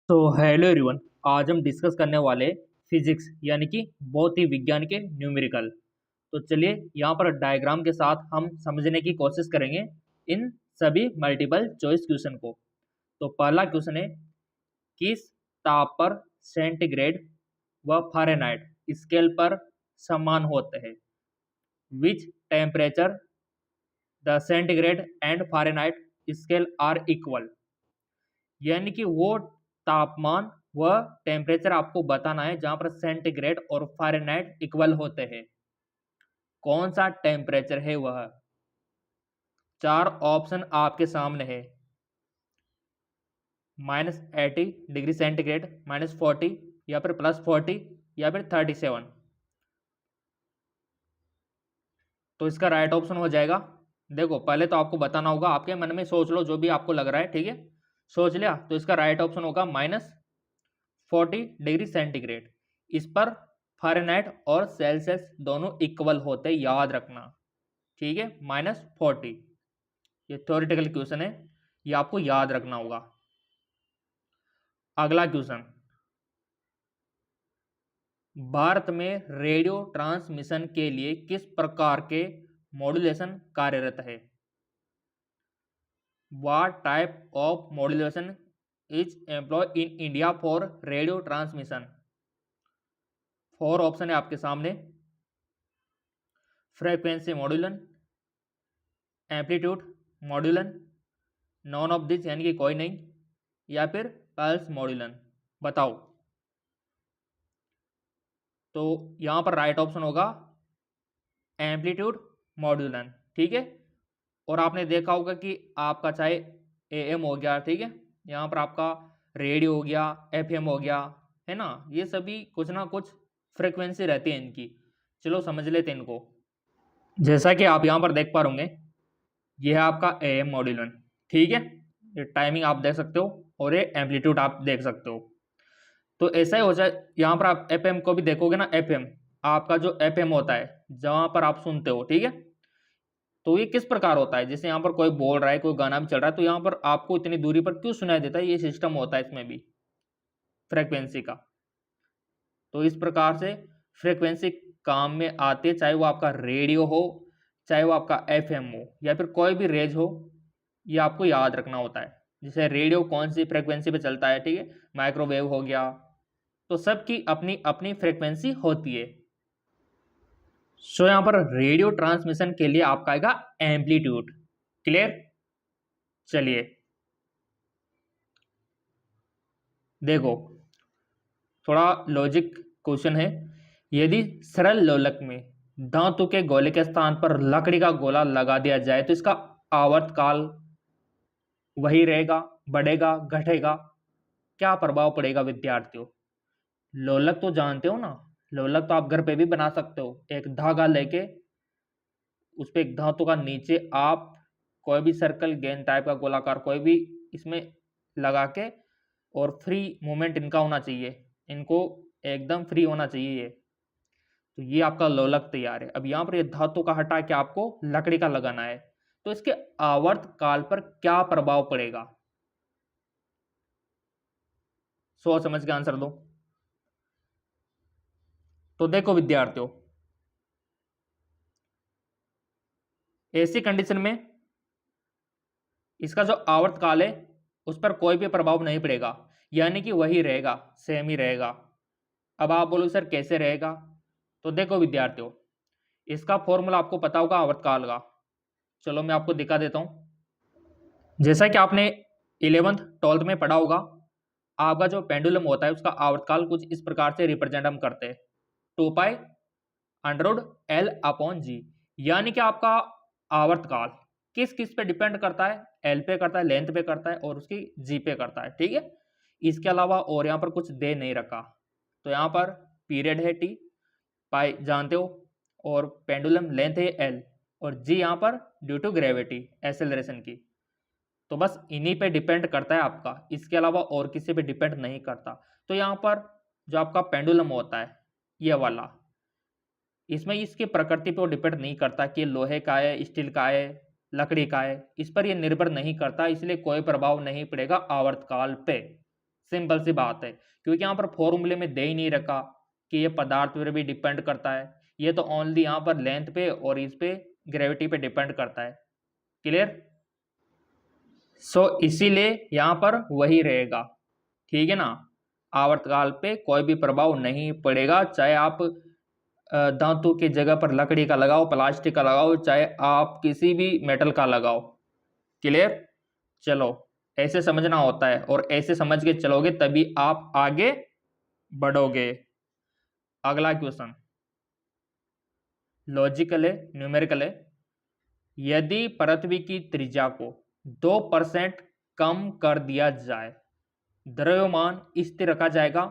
तो hello everyone. आज हम डिस्कस करने वाले फिजिक्स यानी कि भौतिक विज्ञान के न्यूमेरिकल। तो चलिए यहाँ पर डायग्राम के साथ हम समझने की कोशिश करेंगे इन सभी मल्टीपल चॉइस क्वेश्चन को। तो पहला क्वेश्चन है, किस ताप पर सेंटीग्रेड व फ़ारेनहाइट स्केल पर समान होते हैं? Which temperature the centigrade and Fahrenheit scale are equal. यानी कि वो तापमान व टेम्परेचर आपको बताना है जहां पर सेंटीग्रेड और फ़ारेनहाइट इक्वल होते हैं। कौन सा टेम्परेचर है वह? चार ऑप्शन आपके सामने है। -80 डिग्री सेंटीग्रेड, -40 या फिर +40 या फिर 37। तो इसका राइट ऑप्शन हो जाएगा, देखो पहले तो आपको बताना होगा, आपके मन में सोच लो जो भी आपको लग रहा है, ठीक है। सोच लिया तो इसका राइट ऑप्शन होगा -40 डिग्री सेंटीग्रेड। इस पर फ़ारेनहाइट और सेल्सियस दोनों इक्वल होते, याद रखना, ठीक है। -40 ये थ्योरेटिकल क्वेश्चन है, ये आपको याद रखना होगा। अगला क्वेश्चन, भारत में रेडियो ट्रांसमिशन के लिए किस प्रकार के मॉड्यूलेशन कार्यरत है? What type of modulation is employed in India for radio transmission? 4 option है आपके सामने। Frequency modulation, amplitude modulation, none of this यानी कि कोई नहीं, या फिर पल्स मॉड्यूलन। बताओ। तो यहां पर राइट ऑप्शन होगा एम्पलीट्यूड मॉड्यूलन, ठीक है। और आपने देखा होगा कि आपका चाहे एएम हो गया, ठीक है, यहाँ पर आपका रेडियो हो गया, एफएम हो गया, है ना, ये सभी कुछ ना कुछ फ्रीक्वेंसी रहती है इनकी। चलो समझ लेते हैं इनको। जैसा कि आप यहाँ पर देख पा रहे, ये है आपका एएम मॉड्यूलन, ठीक है। ये टाइमिंग आप देख सकते हो और ये एम्पलीट्यूड आप देख सकते हो। तो ऐसा ही हो जाए, यहाँ पर आप एफएम को भी देखोगे ना, एफएम आपका जो एफएम होता है जहाँ पर आप सुनते हो, ठीक है। तो ये किस प्रकार होता है, जैसे यहाँ पर कोई बोल रहा है, कोई गाना भी चल रहा है, तो यहाँ पर आपको इतनी दूरी पर क्यों सुनाई देता है? ये सिस्टम होता है इसमें भी फ्रीक्वेंसी का। तो इस प्रकार से फ्रीक्वेंसी काम में आती है, चाहे वो आपका रेडियो हो, चाहे वो आपका एफएम हो, या फिर कोई भी रेज हो, ये आपको याद रखना होता है। जैसे रेडियो कौन सी फ्रीक्वेंसी पे चलता है, ठीक है, माइक्रोवेव हो गया, तो सबकी अपनी अपनी फ्रीक्वेंसी होती है। सो यहाँ पर रेडियो ट्रांसमिशन के लिए आपका आएगा एम्पलीट्यूड। क्लियर? चलिए देखो, थोड़ा लॉजिक क्वेश्चन है। यदि सरल लोलक में धातु के गोले के स्थान पर लकड़ी का गोला लगा दिया जाए तो इसका आवर्तकाल वही रहेगा, बढ़ेगा, घटेगा? क्या प्रभाव पड़ेगा विद्यार्थियों? लोलक तो जानते हो ना, लोलक तो आप घर पे भी बना सकते हो। एक धागा लेके उस पे एक धातु का नीचे आप कोई भी सर्कल, गेंद टाइप का गोलाकार कोई भी इसमें लगा के, और फ्री मूवमेंट इनका होना चाहिए, इनको एकदम फ्री होना चाहिए ये। तो ये आपका लोलक तैयार है। अब यहाँ पर ये धातु का हटा के आपको लकड़ी का लगाना है, तो इसके आवर्त काल पर क्या प्रभाव पड़ेगा? सोच समझ के आंसर दो। तो देखो विद्यार्थियों, ऐसी कंडीशन में इसका जो आवर्त काल है उस पर कोई भी प्रभाव नहीं पड़ेगा, यानी कि वही रहेगा, सेम ही रहेगा। अब आप बोलो सर कैसे रहेगा? तो देखो विद्यार्थियों, इसका फॉर्मूला आपको पता होगा आवर्तकाल का। चलो मैं आपको दिखा देता हूं। जैसा कि आपने 11th 12th में पढ़ा होगा, आपका जो पेंडुलम होता है उसका आवर्तकाल कुछ इस प्रकार से रिप्रेजेंट हम करते हैं, 2π√L/g। यानी कि आपका आवर्तकाल किस किस पे डिपेंड करता है? एल पे करता है, लेंथ पे करता है, और उसकी जी पे करता है, ठीक है। इसके अलावा और यहाँ पर कुछ दे नहीं रखा। तो यहाँ पर पीरियड है टी, पाई जानते हो, और पेंडुलम लेंथ है एल, और जी यहाँ पर ड्यू टू ग्रेविटी, एक्सेलरेशन की। तो बस इन्हीं पे डिपेंड करता है आपका, इसके अलावा और किसी पे डिपेंड नहीं करता। तो यहाँ पर जो आपका पेंडुलम होता है ये वाला, इसमें इसकी प्रकृति पे वो डिपेंड नहीं करता कि लोहे का है, स्टील का है, लकड़ी का है, इस पर ये निर्भर नहीं करता, इसलिए कोई प्रभाव नहीं पड़ेगा आवर्तकाल पे। सिंपल सी बात है, क्योंकि यहाँ पर फॉर्मूले में दे ही नहीं रखा कि ये पदार्थ पर भी डिपेंड करता है, ये तो ओनली यहाँ पर लेंथ पे और इस पे ग्रेविटी पे डिपेंड करता है। क्लियर? सो इसीलिए यहाँ पर वही रहेगा, ठीक है ना। आवर्तकाल पे कोई भी प्रभाव नहीं पड़ेगा, चाहे आप धातु की जगह पर लकड़ी का लगाओ, प्लास्टिक का लगाओ, चाहे आप किसी भी मेटल का लगाओ। क्लियर? चलो, ऐसे समझना होता है और ऐसे समझ के चलोगे तभी आप आगे बढ़ोगे। अगला क्वेश्चन लॉजिकल है, न्यूमेरिकल है। यदि पृथ्वी की त्रिज्या को 2% कम कर दिया जाए, द्रव्यमान स्थिर रखा जाएगा,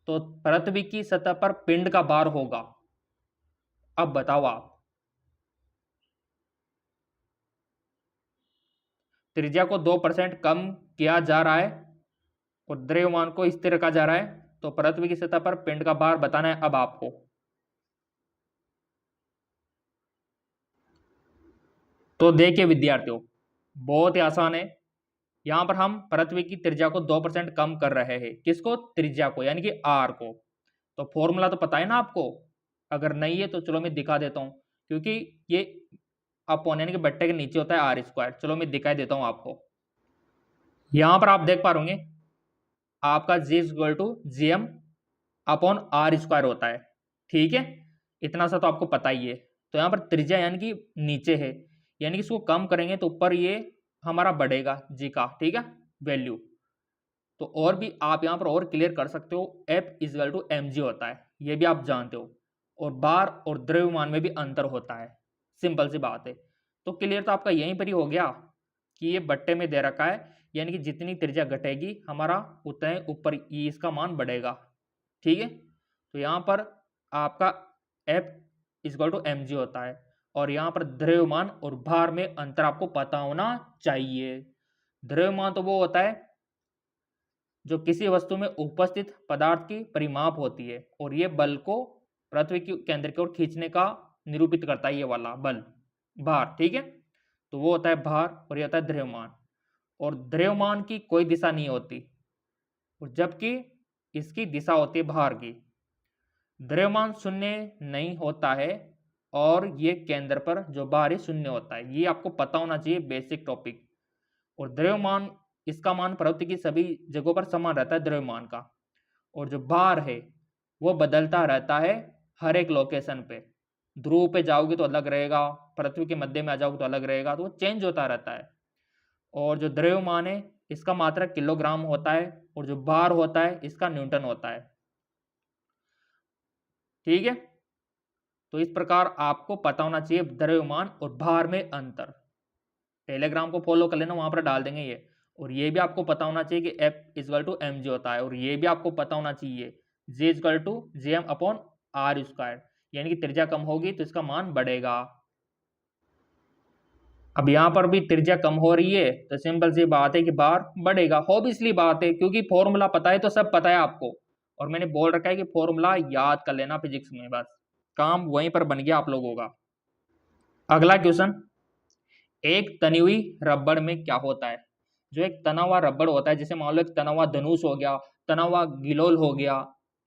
तो पृथ्वी की सतह पर पिंड का भार होगा। अब बताओ आप, त्रिज्या को 2% कम किया जा रहा है और द्रव्यमान को स्थिर रखा जा रहा है, तो पृथ्वी की सतह पर पिंड का भार बताना है अब आपको। तो देखिए विद्यार्थियों, बहुत ही आसान है। यहां पर हम पृथ्वी की त्रिज्या को 2% कम कर रहे हैं। किसको? त्रिज्या को, यानी कि आर को। तो फॉर्मूला तो पता है ना आपको? अगर नहीं है तो चलो मैं दिखा देता हूं, क्योंकि ये अपॉन यानी कि बट्टे के नीचे होता है आर स्क्वायर। चलो मैं दिखाई देता हूं आपको। यहां पर आप देख पा रहे होंगे आपका g equal to G M upon r square होता है, ठीक है। इतना सा तो आपको पता ही है। तो यहाँ पर त्रिज्या यानी कि नीचे है, यानी कि इसको कम करेंगे तो ऊपर ये हमारा बढ़ेगा जी का, ठीक है, वैल्यू। तो और भी आप यहाँ पर और क्लियर कर सकते हो, F equal to m g होता है, ये भी आप जानते हो। और भार और द्रव्यमान में भी अंतर होता है, सिंपल सी बात है। तो क्लियर तो आपका यहीं पर ही हो गया कि ये बट्टे में दे रखा है, यानी कि जितनी त्रिज्या घटेगी हमारा उतना ही ऊपर ये इसका मान बढ़ेगा, ठीक है। तो यहाँ पर आपका F equal to m g होता है, और यहाँ पर द्रव्यमान और भार में अंतर आपको पता होना चाहिए। द्रव्यमान तो वो होता है जो किसी वस्तु में उपस्थित पदार्थ की परिमाप होती है, और ये बल को पृथ्वी के केंद्र की ओर खींचने का निरूपित करता है, ये वाला बल, भार, ठीक है। तो वो होता है भार और ये होता है द्रव्यमान। और द्रव्यमान की कोई दिशा नहीं होती, और जबकि इसकी दिशा होती है भार की। द्रव्यमान शून्य नहीं होता है और ये केंद्र पर जो भार है शून्य होता है, ये आपको पता होना चाहिए, बेसिक टॉपिक। और द्रव्यमान, इसका मान पृथ्वी की सभी जगहों पर समान रहता है द्रव्यमान का, और जो भार है वो बदलता रहता है हर एक लोकेशन पे। ध्रुव पे जाओगे तो अलग रहेगा, पृथ्वी के मध्य में आ जाओगे तो अलग रहेगा, तो वो चेंज होता रहता है। और जो द्रव्यमान है इसका मात्रक किलोग्राम होता है, और जो भार होता है इसका न्यूटन होता है, ठीक है। तो इस प्रकार आपको पता होना चाहिए द्रव्यमान और भार में अंतर। टेलीग्राम को फॉलो कर लेना, वहां पर डाल देंगे ये। और ये भी आपको पता होना चाहिए कि F equal to m g होता है, और ये भी आपको पता होना चाहिए g equal to G M upon r square, यानी कि त्रिज्या कम होगी तो इसका मान बढ़ेगा। अब यहाँ पर भी त्रिज्या कम हो रही है तो सिंपल सी बात है कि भार बढ़ेगा, ऑब्वियसली बात है, क्योंकि फॉर्मूला पता है तो सब पता है आपको। और मैंने बोल रखा है कि फॉर्मूला याद कर लेना फिजिक्स में, बस काम वहीं पर बन गया आप लोगों का। अगला क्वेश्चन, एक तनी हुई रबड़ में क्या होता है? जो एक तना हुआ रबड़ होता है, जैसे मान लो एक तना हुआ धनुष हो गया, तना हुआ गिलोल हो गया,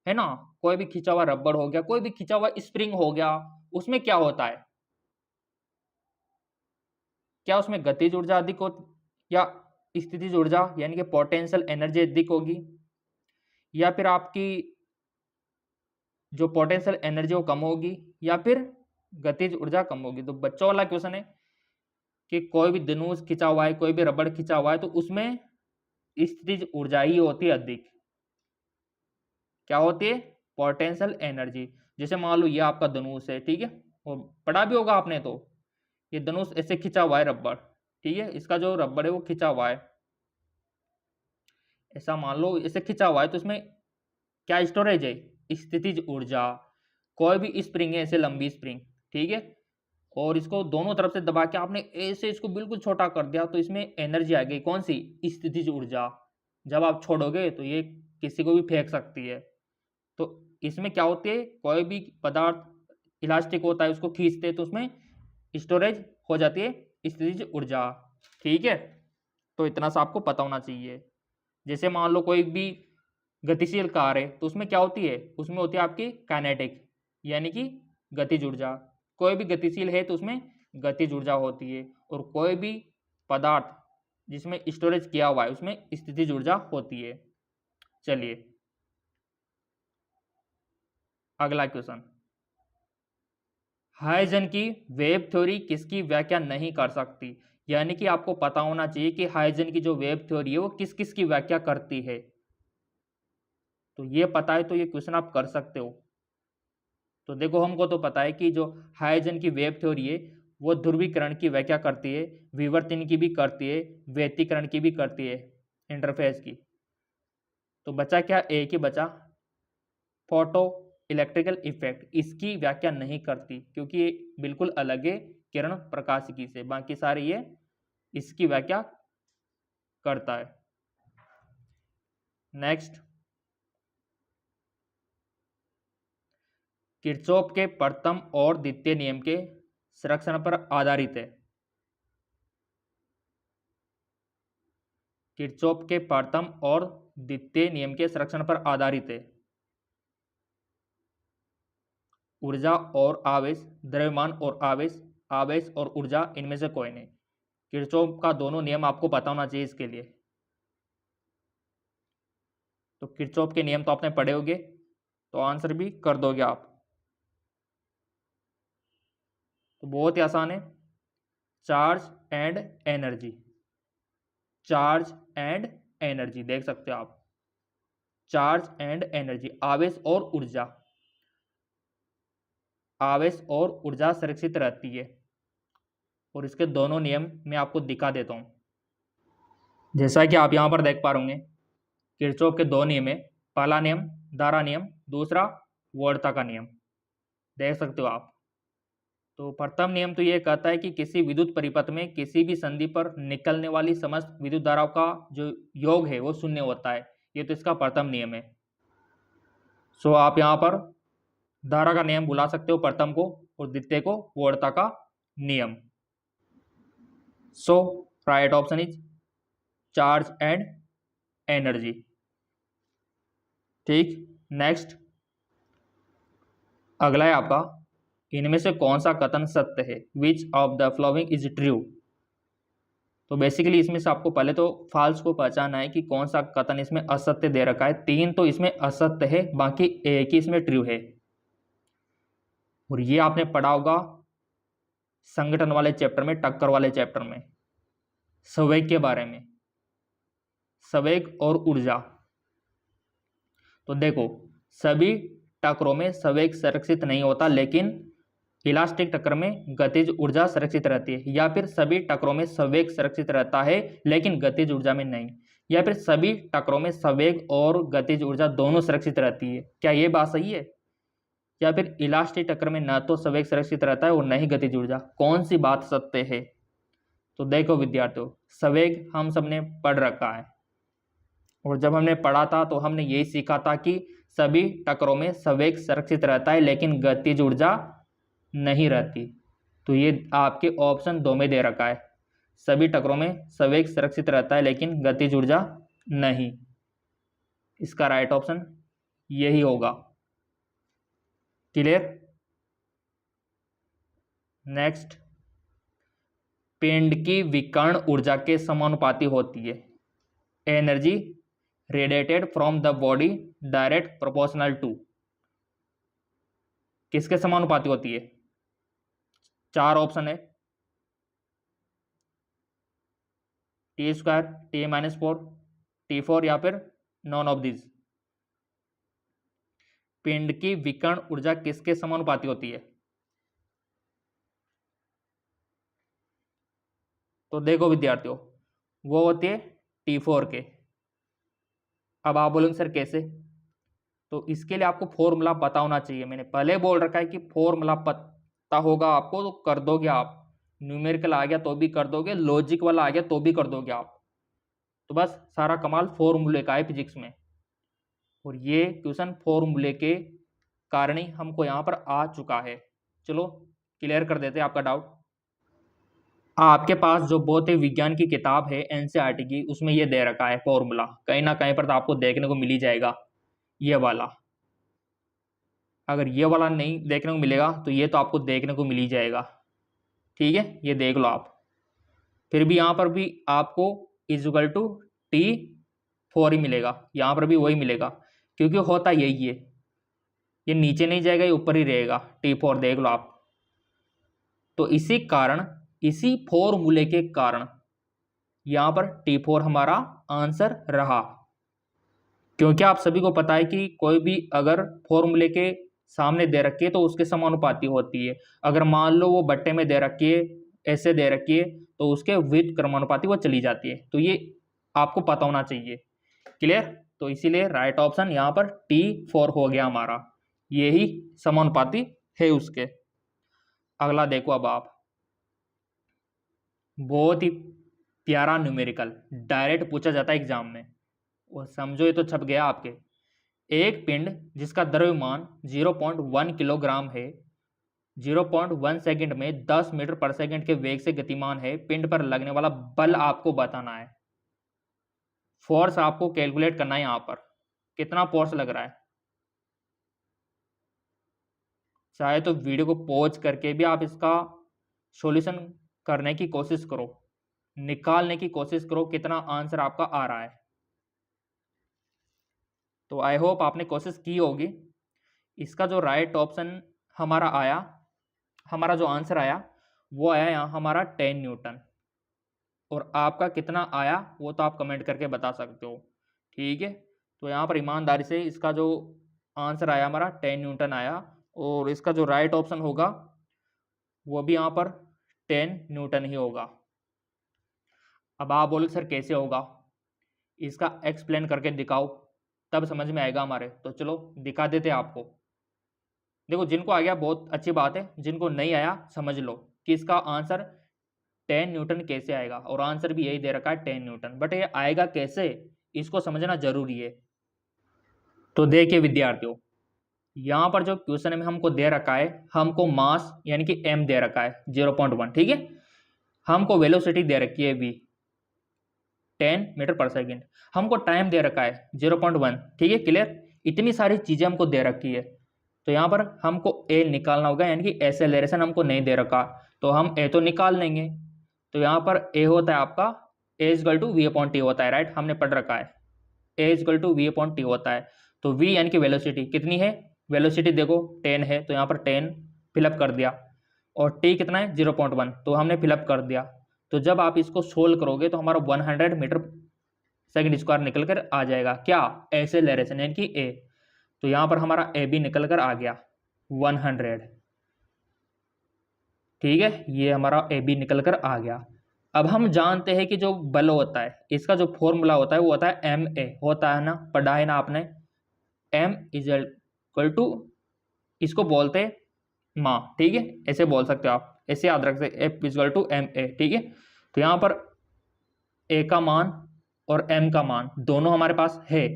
है ना, कोई भी खिंचा हुआ रबड़ हो गया, कोई भी खिंचा हुआ स्प्रिंग हो गया, उसमें क्या होता है? क्या उसमें गतिज ऊर्जा अधिक हो या स्थितिज ऊर्जा यानी कि पोटेंशियल एनर्जी अधिक होगी, या फिर आपकी जो पोटेंशियल एनर्जी वो कम होगी, या फिर गतिज ऊर्जा कम होगी? तो बच्चों वाला क्वेश्चन है कि कोई भी धनुष खिंचा हुआ है, कोई भी रबड़ खिंचा हुआ है, तो उसमें स्थितिज ऊर्जा ही होती है अधिक। क्या होती है? Potential energy. जैसे मान लो ये आपका धनुष है, ठीक है, और पढ़ा भी होगा आपने, तो ये धनुष ऐसे खिंचा हुआ है रबड़, ठीक है, इसका जो रबड़ है वो खिंचा हुआ है, ऐसा मान लो ऐसे खिंचा हुआ है, तो इसमें क्या स्टोरेज है? स्थितिज ऊर्जा। कोई भी स्प्रिंग है ऐसे लंबी स्प्रिंग, ठीक है, और इसको दोनों तरफ से दबा के आपने ऐसे इसको बिल्कुल छोटा कर दिया, तो इसमें एनर्जी आ गई, कौन सी? स्थितिज ऊर्जा। जब आप छोड़ोगे तो ये किसी को भी फेंक सकती है। तो इसमें क्या होती है, कोई भी पदार्थ इलास्टिक होता है, उसको खींचते हैं तो उसमें स्टोरेज हो जाती है स्थितिज ऊर्जा, ठीक है। तो इतना सा आपको पता होना चाहिए। जैसे मान लो कोई भी गतिशील कार है तो उसमें क्या होती है, उसमें होती है आपकी काइनेटिक यानी कि गतिज ऊर्जा। कोई भी गतिशील है तो उसमें गतिज ऊर्जा होती है, और कोई भी पदार्थ जिसमें स्टोरेज किया हुआ है उसमें स्थितिज ऊर्जा होती है। चलिए अगला क्वेश्चन, हाइजेन की वेव थ्योरी किसकी व्याख्या नहीं कर सकती? यानी कि आपको पता होना चाहिए कि हाइजेन की जो वेव थ्योरी है वो किस किस की व्याख्या करती है। तो ये पता है तो ये क्वेश्चन आप कर सकते हो। तो देखो हमको तो पता है कि जो हाइजेन की वेव थ्योरी है वो ध्रुवीकरण की व्याख्या करती है, विवर्तन की भी करती है, व्यतिकरण की भी करती है, इंटरफेस की। तो बचा क्या, एक ही बचा, फोटो इलेक्ट्रिकल इफेक्ट। इसकी व्याख्या नहीं करती क्योंकि ये बिल्कुल अलग है किरण प्रकाशिकी से, बाकी सारे ये इसकी व्याख्या करता है। नेक्स्ट, किरचॉफ के प्रथम और द्वितीय नियम के संरक्षण पर आधारित है। किरचॉफ के प्रथम और द्वितीय नियम के संरक्षण पर आधारित है। ऊर्जा और आवेश, द्रव्यमान और आवेश, आवेश और ऊर्जा, इनमें से कोई नहीं। किरचॉफ का दोनों नियम आपको पता होना चाहिए इसके लिए। तो किरचॉफ के नियम तो आपने पढ़े होंगे, तो आंसर भी कर दोगे आप। तो बहुत ही आसान है, charge and energy. Charge and energy देख सकते हो आप, चार्ज एंड एनर्जी, आवेश और ऊर्जा, आवेश और ऊर्जा संरक्षित रहती है। और इसके दोनों नियम मैं आपको दिखा देता हूं। जैसा कि आप यहां पर देख पा रहे होंगे, किरचॉफ के दो नियम है। पहला नियम धारा नियम, दूसरा वोल्टा का नियम, देख सकते हो आप। तो प्रथम नियम तो ये कहता है कि किसी विद्युत परिपथ में किसी भी संधि पर निकलने वाली समस्त विद्युत धाराओं का जो योग है वो शून्य होता है। ये तो इसका प्रथम नियम है। सो आप यहाँ पर धारा का नियम बुला सकते हो प्रथम को, और द्वितीय को वोल्टा का नियम। So right option is charge and energy. ठीक, नेक्स्ट अगला है आपका, इनमें से कौन सा कथन सत्य है? Which of the following is true? तो बेसिकली इसमें से आपको पहले तो फॉल्स को पहचानना है कि कौन सा कथन इसमें असत्य दे रखा है। तीन तो इसमें असत्य है, बाकी एक ही इसमें ट्रू है। और ये आपने पढ़ा होगा संगठन वाले चैप्टर में, टक्कर वाले चैप्टर में, संवेग के बारे में, संवेग और ऊर्जा। तो देखो, सभी टक्करों में संवेग संरक्षित नहीं होता, लेकिन इलास्टिक टक्कर में गतिज ऊर्जा सुरक्षित रहती है। या फिर सभी टक्करों में संवेग सुरक्षित रहता है लेकिन गतिज ऊर्जा में नहीं। या फिर सभी टक्करों में संवेग और गतिज ऊर्जा दोनों सुरक्षित रहती है। क्या ये बात सही है? या फिर इलास्टिक टक्कर में न तो संवेग सुरक्षित रहता है और न ही गतिज ऊर्जा? कौन सी बात सत्य है? तो देखो विद्यार्थियों, संवेग हम सबने पढ़ रखा है, और जब हमने पढ़ा था तो हमने यही सीखा था कि सभी टक्करों में संवेग सुरक्षित रहता है लेकिन गतिज ऊर्जा नहीं रहती। तो ये आपके ऑप्शन 2 में दे रखा है, सभी टक्करों में संवेग सुरक्षित रहता है लेकिन गतिज ऊर्जा नहीं। इसका राइट ऑप्शन यही होगा। क्लियर? नेक्स्ट, पिंड की विकर्ण ऊर्जा के समानुपाती होती है। Energy radiated from the body direct proportional to, किसके समानुपाती होती है? 4 ऑप्शन है, T², T-4, T4 या फिर नॉन ऑफ दिस। पिंड की विकर्ण ऊर्जा किसके समानुपाती होती है? तो देखो विद्यार्थियों, वो होती है T4 के। अब आप बोलेंगे सर कैसे? तो इसके लिए आपको फॉर्मूला पता होना चाहिए। मैंने पहले बोल रखा है कि फॉर्मूला पता होगा आपको तो कर दोगे आप। न्यूमेरिकल आ गया तो भी कर दोगे, लॉजिक वाला आ गया तो भी कर दोगे आप। तो बस सारा कमाल फॉर्मूले का है फिजिक्स में, और ये क्वेश्चन फॉर्मूले के कारण ही हमको यहाँ पर आ चुका है। चलो क्लियर कर देते हैं आपका डाउट। आपके पास जो भौतिक विज्ञान की किताब है एनसीईआरटी की, उसमें ये दे रखा है फॉर्मूला, कहीं ना कहीं पर तो आपको देखने को मिल ही जाएगा। ये वाला। अगर ये वाला नहीं देखने को मिलेगा तो ये तो आपको देखने को मिल ही जाएगा, ठीक है, ये देख लो आप। फिर भी यहाँ पर भी आपको इजुकल टू T4 ही मिलेगा, यहाँ पर भी वही मिलेगा, क्योंकि होता यही है, ये नीचे नहीं जाएगा, ये ऊपर ही रहेगा, T4 देख लो आप। तो इसी कारण, इसी फॉर्मूले के कारण यहाँ पर T4 हमारा आंसर रहा। क्योंकि आप सभी को पता है कि कोई भी अगर फॉर्मूले के सामने दे रखी है तो उसके समानुपाती होती है। अगर मान लो वो बट्टे में दे रखी है, ऐसे दे रखी है, तो उसके विद क्रमानुपाती वो चली जाती है। तो ये आपको पता होना चाहिए। क्लियर? तो इसीलिए राइट ऑप्शन यहाँ पर T4 हो गया हमारा, यही समानुपाती है उसके। अगला देखो अब आप, बहुत ही प्यारा न्यूमेरिकल, डायरेक्ट पूछा जाता है एग्जाम में, वो समझो ये तो छप गया आपके। एक पिंड जिसका द्रव्यमान 0.1 किलोग्राम है, 0.1 सेकंड में 10 मीटर पर सेकंड के वेग से गतिमान है। पिंड पर लगने वाला बल आपको बताना है, फोर्स आपको कैलकुलेट करना है। यहाँ पर कितना फोर्स लग रहा है, चाहे तो वीडियो को पॉज करके भी आप इसका सॉल्यूशन करने की कोशिश करो, निकालने की कोशिश करो कितना आंसर आपका आ रहा है। तो आई होप आपने कोशिश की होगी। इसका जो राइट ऑप्शन हमारा आया, हमारा जो आंसर आया वो आया यहाँ हमारा 10 न्यूटन। और आपका कितना आया वो तो आप कमेंट करके बता सकते हो, ठीक है। तो यहाँ पर ईमानदारी से इसका जो आंसर आया हमारा 10 न्यूटन आया, और इसका जो राइट ऑप्शन होगा वो भी यहाँ पर 10 न्यूटन ही होगा। अब आप बोलो सर कैसे होगा, इसका एक्सप्लेन करके दिखाओ तब समझ में आएगा हमारे। तो चलो दिखा देते आपको। देखो जिनको आ गया बहुत अच्छी बात है, जिनको नहीं आया समझ लो कि इसका आंसर 10 न्यूटन कैसे आएगा। और आंसर भी यही दे रखा है 10 न्यूटन, बट ये आएगा कैसे इसको समझना जरूरी है। तो देखिए विद्यार्थियों, यहाँ पर जो क्वेश्चन में हमको दे रखा है, हमको मास यानी कि m दे रखा है 0.1, ठीक है। हमको वेलोसिटी दे रखी है v 10 मीटर पर सेकेंड, हमको टाइम दे रखा है 0.1, ठीक है। क्लियर? इतनी सारी चीजें हमको दे रखी है। तो यहाँ पर हमको a निकालना होगा, यानी कि एक्सेलरेशन हमको नहीं दे रखा, तो हम a तो निकाल लेंगे। तो यहाँ पर a होता है आपका a equal to v upon t होता है, राइट, हमने पढ़ रखा है a equal to v upon t होता है। तो v यानी कि वेलोसिटी कितनी है, वेलोसिटी देखो 10 है, तो यहाँ पर 10 फिलअप कर दिया। और t कितना है 0.1, तो हमने फिलअप कर दिया। तो जब आप इसको सोल्व करोगे तो हमारा 100 मीटर सेकंड स्क्वायर निकल कर आ जाएगा, क्या, एक्सेलरेशन यानी कि a। तो यहाँ पर हमारा ए बी निकल कर आ गया 100, ठीक है, ये हमारा ए बी निकल कर आ गया। अब हम जानते हैं कि जो बल होता है इसका जो फॉर्मूला होता है वो होता है एम ए, होता है ना, पढ़ा है ना आपने। एम इज इक्वल टू, इसको बोलते हैं माँ, ठीक है, ऐसे बोल सकते हो आप, ऐसे याद रख सकते, F is equal to m a, ठीक है। तो यहाँ पर ए का मान और एम का मान दोनों हमारे पास है।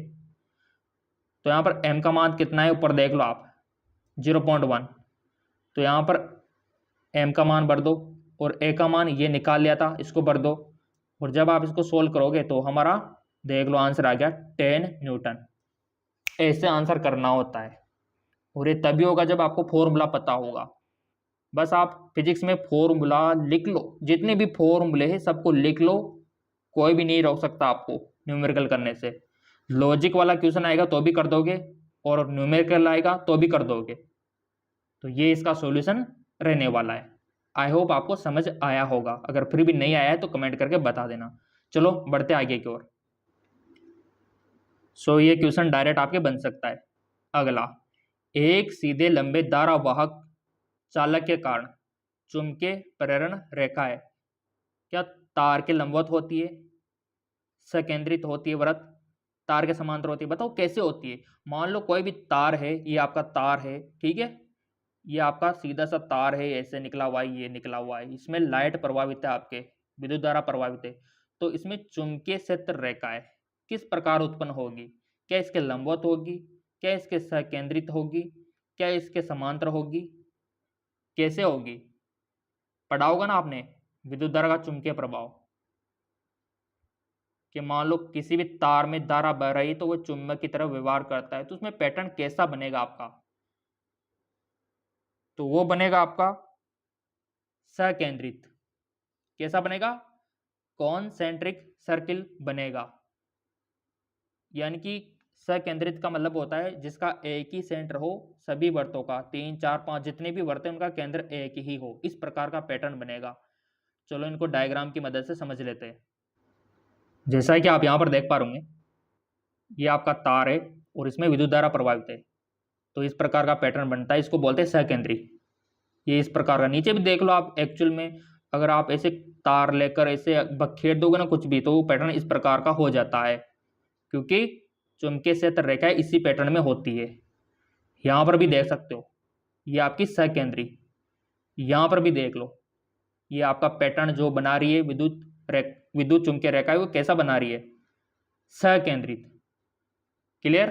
तो यहाँ पर m का मान कितना है ऊपर देख लो आप 0.1, तो यहाँ पर m का मान भर दो, और a का मान ये निकाल लिया था इसको भर दो, और जब आप इसको सोल्व करोगे तो हमारा देख लो आंसर आ गया 10 न्यूटन। ऐसे आंसर करना होता है, और ये तभी होगा जब आपको फॉर्मूला पता होगा। बस आप फिजिक्स में फॉर्मूला लिख लो, जितने भी फॉर्मूले हैं सबको लिख लो, कोई भी नहीं रोक सकता आपको न्यूमेरिकल करने से। लॉजिक वाला क्वेश्चन आएगा तो भी कर दोगे, और न्यूमेरिकल आएगा तो भी कर दोगे। तो ये इसका सॉल्यूशन रहने वाला है। आई होप आपको समझ आया होगा, अगर फिर भी नहीं आया है तो कमेंट करके बता देना। चलो बढ़ते आगे की ओर। सो ये क्वेश्चन डायरेक्ट आपके बन सकता है। अगला, एक सीधे लंबे धारावाहक चालक के कारण चुंबकीय प्रेरण रेखा है, क्या तार के लंबवत होती है, सकेंद्रित होती है, वृत्त, तार के समांतर होती है, बताओ कैसे होती है। मान लो कोई भी तार है, ये आपका तार है, ठीक है, ये आपका सीधा सा तार है, ऐसे निकला हुआ है, ये निकला हुआ है, इसमें लाइट प्रभावित है, आपके विद्युत धारा प्रभावित है। तो इसमें चुंबकीय क्षेत्र रेखा है, किस प्रकार उत्पन्न होगी, क्या इसके लंबवत होगी, क्या इसके सकेंद्रित होगी, क्या इसके समांतर होगी, कैसे होगी, पढ़ा होगा ना आपने विद्युत धारा का चुंबकीय प्रभाव। कि मान लो किसी भी तार में धारा बह रही तो वो चुंबक की तरह व्यवहार करता है, तो उसमें पैटर्न कैसा बनेगा आपका? तो वो बनेगा आपका सकेंद्रित। कैसा बनेगा? कॉन्सेंट्रिक सर्किल बनेगा। यानी कि सकेंद्रित का मतलब होता है जिसका एक ही सेंटर हो, सभी वृत्तों का 3 4 5 जितने भी वृत्त हैं उनका केंद्र एक ही हो, इस प्रकार का पैटर्न बनेगा। चलो इनको डायग्राम की मदद से समझ लेते हैं। जैसा कि आप यहाँ पर देख पा रहे होंगे, ये आपका तार है और इसमें विद्युत धारा प्रवाहित है, तो इस प्रकार का पैटर्न बनता है, इसको बोलते हैं सकेंद्री। ये इस प्रकार का, नीचे भी देख लो आप, एक्चुअल में अगर आप ऐसे तार लेकर ऐसे बखेर दोगे ना कुछ भी, तो वो पैटर्न इस प्रकार का हो जाता है, क्योंकि चुंबकीय क्षेत्र रेखा इसी पैटर्न में होती है। यहाँ पर भी देख सकते हो, ये आपकी सकेंद्री। यहाँ पर भी देख लो, ये आपका पैटर्न जो बना रही है विद्युत चुंबकीय रेखा है, वो कैसा बना रही है? सकेंद्रित। क्लियर?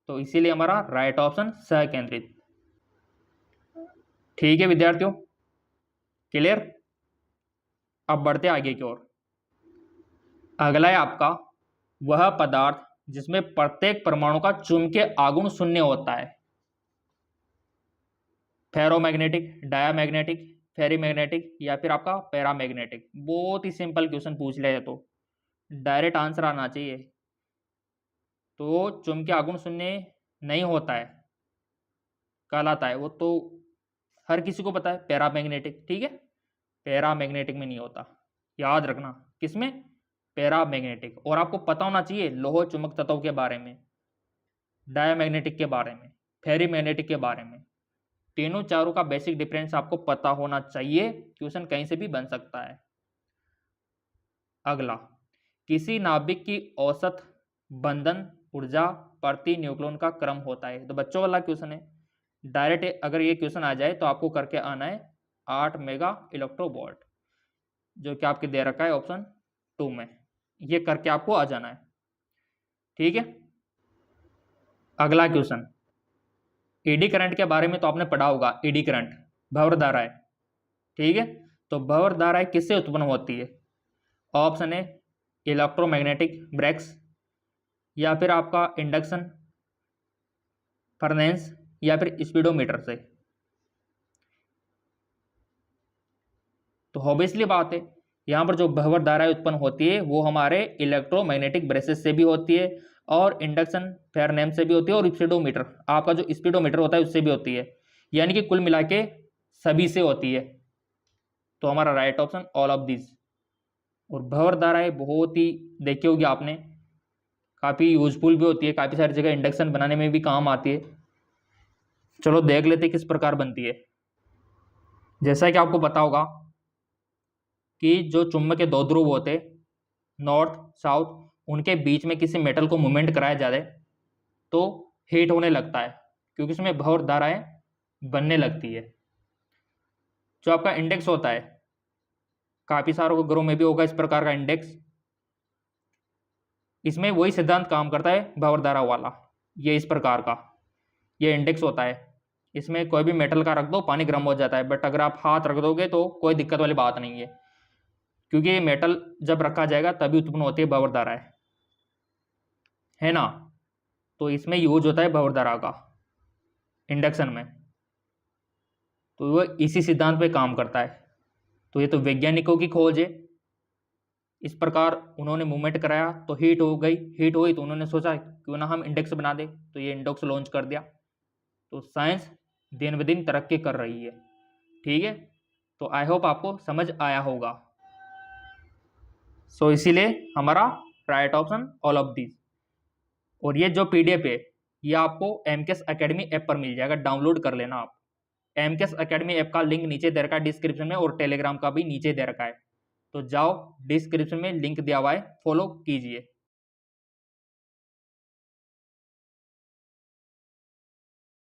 तो इसीलिए हमारा राइट ऑप्शन सकेंद्रित। ठीक है विद्यार्थियों, क्लियर? अब बढ़ते आगे की ओर। अगला है आपका वह पदार्थ जिसमें प्रत्येक परमाणु का चुंबकीय आघूर्ण शून्य होता है। फेरोमैग्नेटिक, डायामैग्नेटिक, फेरीमैग्नेटिक या फिर आपका पैरामैग्नेटिक। बहुत ही सिंपल क्वेश्चन पूछ लिया है, तो डायरेक्ट आंसर आना चाहिए। तो चुंबकीय आघूर्ण शून्य नहीं होता है, कहलाता है वो, तो हर किसी को पता है पैरामैग्नेटिक। ठीक है, पैरामैग्नेटिक में नहीं होता, याद रखना। किसमें? पैरामैग्नेटिक। और आपको पता होना चाहिए लोह चुंबक तत्वों के बारे में, डायामैग्नेटिक के बारे में, फेरीमैग्नेटिक के बारे में। तीनों चारों का बेसिक डिफरेंस आपको पता होना चाहिए, क्वेश्चन कहीं से भी बन सकता है। अगला, किसी नाभिक की औसत बंधन ऊर्जा प्रति न्यूक्लियन का क्रम होता है। तो बच्चों वाला क्वेश्चन है, डायरेक्ट अगर ये क्वेश्चन आ जाए तो आपको करके आना है 8 मेगा इलेक्ट्रोवोल्ट, जो कि आपके दे रखा है ऑप्शन 2 में। ये करके आपको आ जाना है। ठीक है, अगला क्वेश्चन, एडी करंट के बारे में तो आपने पढ़ा होगा। एडी करंट भंवर धाराएं। ठीक है, तो भंवर धाराएं किससे उत्पन्न होती है? ऑप्शन है इलेक्ट्रोमैग्नेटिक ब्रेक्स, या फिर आपका इंडक्शन फर्नेस, या फिर स्पीडोमीटर से। तो ऑब्वियसली बात है, यहाँ पर जो भंवर धाराएं उत्पन्न होती है वो हमारे इलेक्ट्रोमैग्नेटिक ब्रेसेस से भी होती है, और इंडक्शन फेरनेस से भी होती है, और स्पीडोमीटर, आपका जो स्पीडोमीटर होता है उससे भी होती है। यानी कि कुल मिला के सभी से होती है। तो हमारा right option all of this. और भंवर धाराएं बहुत ही देखी होगी आपने, काफ़ी यूजफुल भी होती है, काफ़ी सारी जगह इंडक्शन बनाने में भी काम आती है। चलो देख लेते किस प्रकार बनती है। जैसा कि आपको पता होगा कि जो चुंबक के दो ध्रुव होते, नॉर्थ साउथ, उनके बीच में किसी मेटल को मूवमेंट कराया जाए तो हीट होने लगता है, क्योंकि उसमें भंवर धाराएं बनने लगती है। जो आपका इंडेक्स होता है, काफ़ी सारों ग्रोह में भी होगा इस प्रकार का इंडेक्स, इसमें वही सिद्धांत काम करता है भंवर धारा वाला। ये इस प्रकार का ये इंडेक्स होता है, इसमें कोई भी मेटल का रख दो पानी गर्म हो जाता है, बट अगर आप हाथ रख दोगे तो कोई दिक्कत वाली बात नहीं है, क्योंकि ये मेटल जब रखा जाएगा तभी उत्पन्न होती है भंवर धाराएं, है ना। तो इसमें यूज होता है भंवर धारा का इंडक्शन में, तो वो इसी सिद्धांत पे काम करता है। तो ये तो वैज्ञानिकों की खोज है। इस प्रकार उन्होंने मूवमेंट कराया तो हीट हो गई, हीट हुई तो उन्होंने सोचा क्यों ना हम इंडेक्स बना दे, तो ये इंडेक्स लॉन्च कर दिया। तो साइंस दिन ब दिन तरक्की कर रही है। ठीक है, तो आई होप आपको समझ आया होगा। सो इसीलिए हमारा right option all of this. और ये जो पीडीएफ है ये आपको एमकेएस एकेडमी ऐप पर मिल जाएगा, डाउनलोड कर लेना आप। एमकेएस एकेडमी ऐप का लिंक नीचे दे रखा है डिस्क्रिप्शन में, और टेलीग्राम का भी नीचे दे रखा है, तो जाओ डिस्क्रिप्शन में लिंक दिया हुआ है, फॉलो कीजिए।